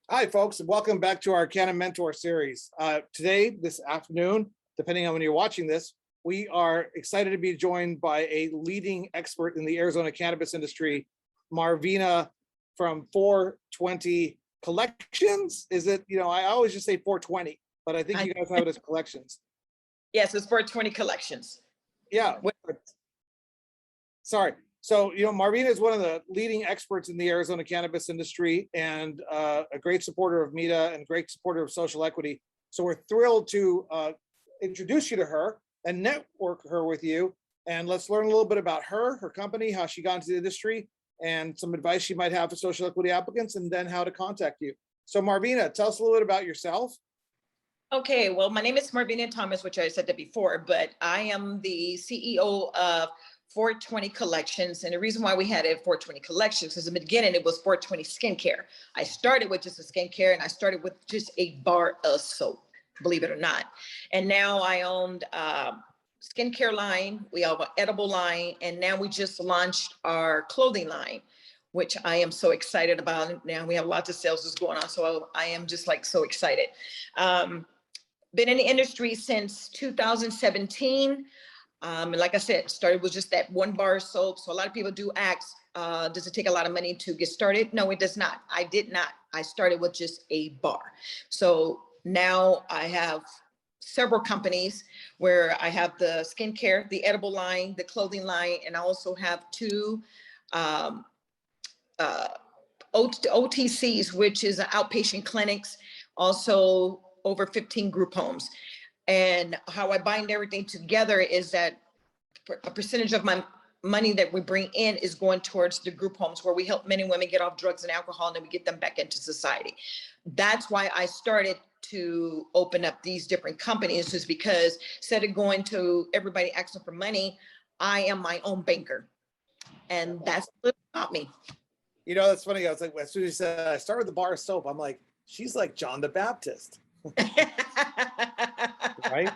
Hi, folks, and welcome back to our Cannamentor series. Today, this afternoon, depending on when you're watching this, we are excited to be joined by a leading expert in the Arizona cannabis industry, Marvina from 420 Collections. Is it, I always just say 420, but I think you guys have it as Collections. Yes, it's 420 Collections. Yeah. Sorry. So, Marvina is one of the leading experts in the Arizona cannabis industry and a great supporter of MITA and a great supporter of social equity. So we're thrilled to introduce you to her and network her with you. And let's learn a little bit about her company, how she got into the industry, and some advice she might have for social equity applicants, and then how to contact you. So Marvina, tell us a little bit about yourself. Okay, well, my name is Marvina Thomas, which I said that before, but I am the CEO of 420 Collections. And the reason why we had it 420 Collections is in the beginning, it was 420 skincare. I started with just a skincare, and I started with just a bar of soap, believe it or not. And now I owned skincare line, we have an edible line, and now we just launched our clothing line, which I am so excited about. Now we have lots of sales that's going on, so I am just like so excited. Been in the industry since 2017. And like I said, started with just that one bar of soap. So a lot of people do ask, does it take a lot of money to get started? No, it does not. I did not. I started with just a bar. So now I have several companies where I have the skincare, the edible line, the clothing line, and I also have two OTCs, which is outpatient clinics, also over 15 group homes. And how I bind everything together is that a percentage of my money that we bring in is going towards the group homes where we help men and women get off drugs and alcohol, and then we get them back into society. That's why I started to open up these different companies, is because instead of going to everybody asking for money, I am my own banker. And that's what taught me. That's funny. I was like, as soon as you said I started the bar of soap, I'm like, she's like John the Baptist. Right?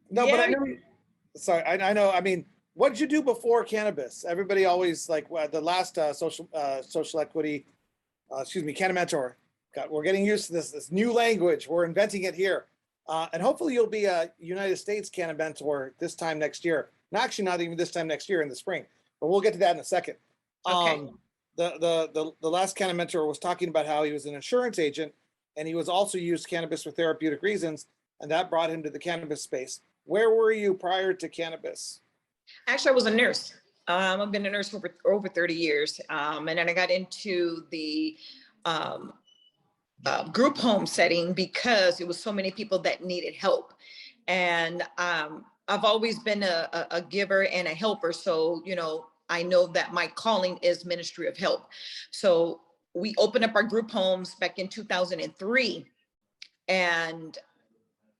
No, yeah. But I know. Sorry, I know. I mean, what did you do before cannabis? Everybody always like the last social equity, Cannamentor. God, we're getting used to this new language. We're inventing it here, and hopefully you'll be a United States Cannamentor this time next year. No, actually, not even this time next year, in the spring. But we'll get to that in a second. Okay. The last Cannamentor was talking about how he was an insurance agent, and he was also used cannabis for therapeutic reasons, and that brought him to the cannabis space. Where were you prior to cannabis? Actually, I was a nurse. I've been a nurse for over 30 years. And then I got into the group home setting because it was so many people that needed help. And I've always been a giver and a helper. So, I know that my calling is ministry of help. So we opened up our group homes back in 2003. And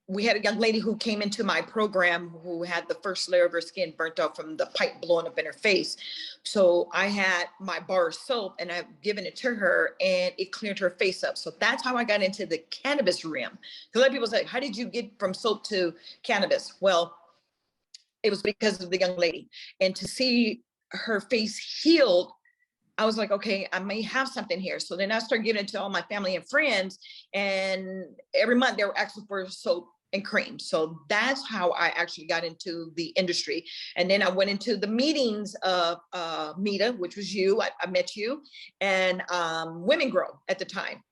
we had a young lady who came into my program who had the first layer of her skin burnt off from the pipe blowing up in her face. So I had my bar of soap and I've given it to her and it cleared her face up. So that's how I got into the cannabis realm. Because a lot of people say, how did you get from soap to cannabis? Well, it was because of the young lady. And to see her face healed, I was like, okay, I may have something here. So then I started giving it to all my family and friends. And every month they were asking for soap and cream. So that's how I actually got into the industry. And then I went into the meetings of MITA, which was you, I met you, and Women Grow at the time.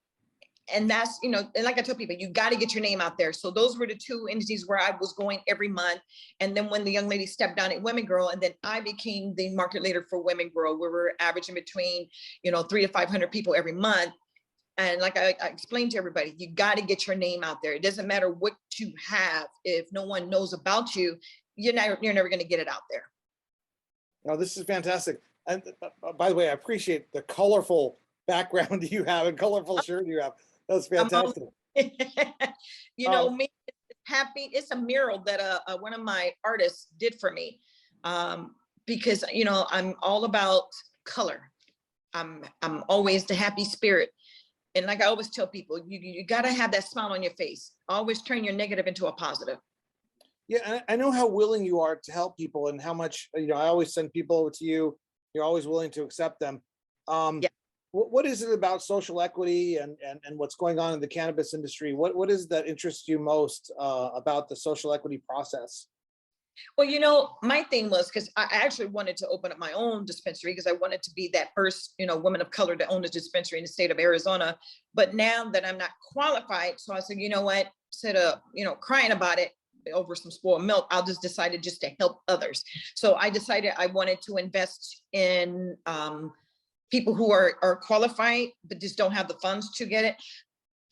And that's, and like I tell people, you got to get your name out there. So those were the two entities where I was going every month. And then when the young lady stepped down at Women Grow, and then I became the market leader for Women Grow, where we're averaging between, 300 to 500 people every month. And like I explained to everybody, you got to get your name out there. It doesn't matter what you have. If no one knows about you, you're never going to get it out there. No, this is fantastic. And by the way, I appreciate the colorful background you have and colorful shirt you have. That's fantastic. Me, it's happy. It's a mural that one of my artists did for me, because I'm all about color. I'm always the happy spirit, and like I always tell people, you got to have that smile on your face. Always turn your negative into a positive. Yeah, I know how willing you are to help people, and how much I always send people over to you. You're always willing to accept them. Yeah. What is it about social equity and what's going on in the cannabis industry? What is that interests you most about the social equity process? Well, you know, my thing was because I actually wanted to open up my own dispensary because I wanted to be that first, you know, woman of color to own a dispensary in the state of Arizona. But now that I'm not qualified, so I said, you know what, instead of, you know, crying about it over some spoiled milk, I'll just decided just to help others. So I decided I wanted to invest in people who are qualified, but just don't have the funds to get it.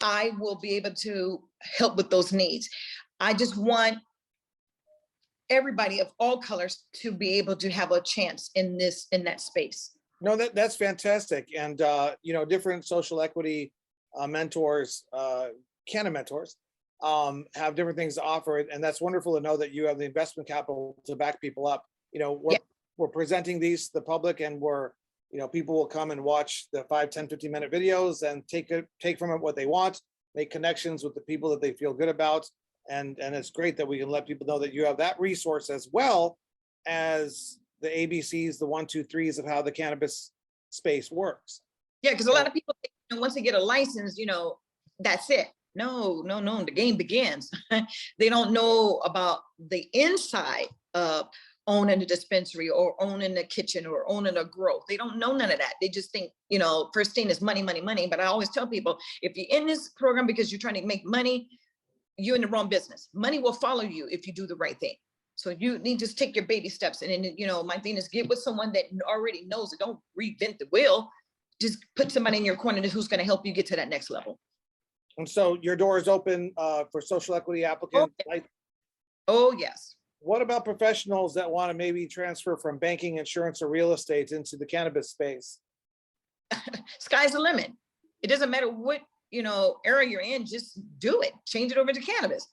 I will be able to help with those needs. I just want everybody of all colors to be able to have a chance in that space. No, that's fantastic. And you know, different social equity mentors, Cannamentors, have different things to offer, and that's wonderful to know that you have the investment capital to back people up. You know, we're presenting these to the public, and you know, people will come and watch the 5, 10, 15-minute videos and take from it what they want, make connections with the people that they feel good about. And it's great that we can let people know that you have that resource as well as the ABCs, the 1, 2, 3s of how the cannabis space works. Yeah, because a lot of people think, you know, once they get a license, you know, that's it. No, the game begins. They don't know about the inside of owning a dispensary or owning a kitchen or owning a grow. They don't know none of that. They just think, you know, first thing is money, money, money. But I always tell people, if you're in this program because you're trying to make money, you're in the wrong business. Money will follow you if you do the right thing. So you need to just take your baby steps. And then, you know, my thing is get with someone that already knows it. Don't reinvent the wheel. Just put somebody in your corner who's going to help you get to that next level. And so your door is open for social equity applicants. Okay. Oh, yes. What about professionals that want to maybe transfer from banking, insurance, or real estate into the cannabis space? Sky's the limit. It doesn't matter what, you know, area you're in, just do it. Change it over to cannabis.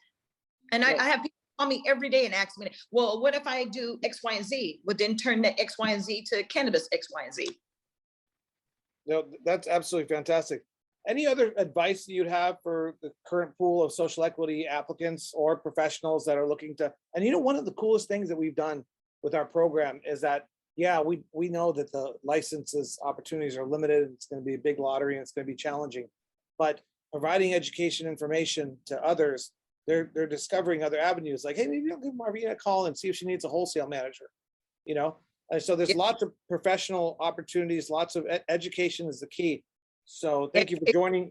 And I have people call me every day and ask me, well, what if I do X, Y, and Z? Would then turn that X, Y, and Z to cannabis X, Y, and Z. No, that's absolutely fantastic. Any other advice that you'd have for the current pool of social equity applicants or professionals that are looking to, and you know, one of the coolest things that we've done with our program is that, yeah, we know that the licenses opportunities are limited. It's going to be a big lottery and it's going to be challenging, but providing education information to others, they're discovering other avenues. Like, hey, maybe I'll give Marvina a call and see if she needs a wholesale manager, you know? And so there's lots of professional opportunities, lots of education is the key. So thank you for joining.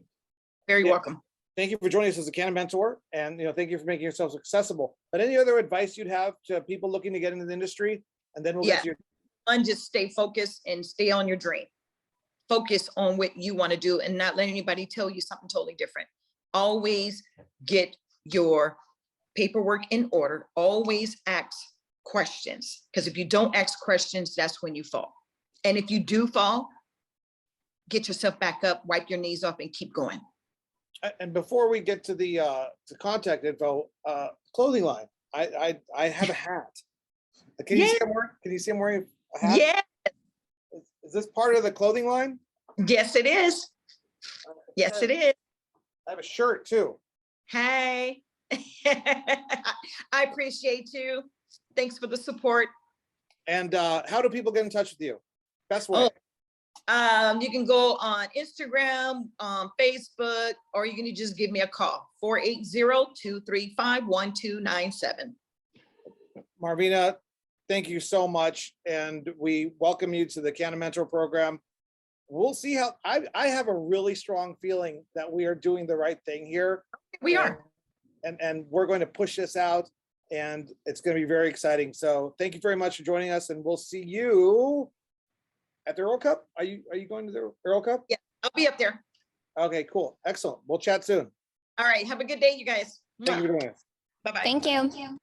Very welcome. Thank you for joining us as a Cannamentor, and you know, thank you for making yourselves accessible. But any other advice you'd have to people looking to get into the industry? And then we'll get to your. One, just stay focused and stay on your dream. Focus on what you want to do and not let anybody tell you something totally different. Always get your paperwork in order. Always ask questions, because if you don't ask questions, that's when you fall. And if you do fall, get yourself back up, wipe your knees off, and keep going. And before we get to the contact info, clothing line, I have a hat. Can you see I'm wearing? Can you see I'm wearing a hat? Yeah. Is this part of the clothing line? Yes, it is. Yes, it is. I have a shirt too. Hey, I appreciate you. Thanks for the support. And how do people get in touch with you? Best way. You can go on Instagram, Facebook, or you can just give me a call, 480-235-1297. Marvina, thank you so much. And we welcome you to the Cannamentor program. We'll see how, I have a really strong feeling that we are doing the right thing here. We are. And we're going to push this out, and it's going to be very exciting. So thank you very much for joining us, and we'll see you at the Earl Cup. Are you going to the Earl Cup? Yeah, I'll be up there. Okay, cool. Excellent. We'll chat soon. All right. Have a good day, you guys. Thank you for doing this. Bye-bye. Thank you.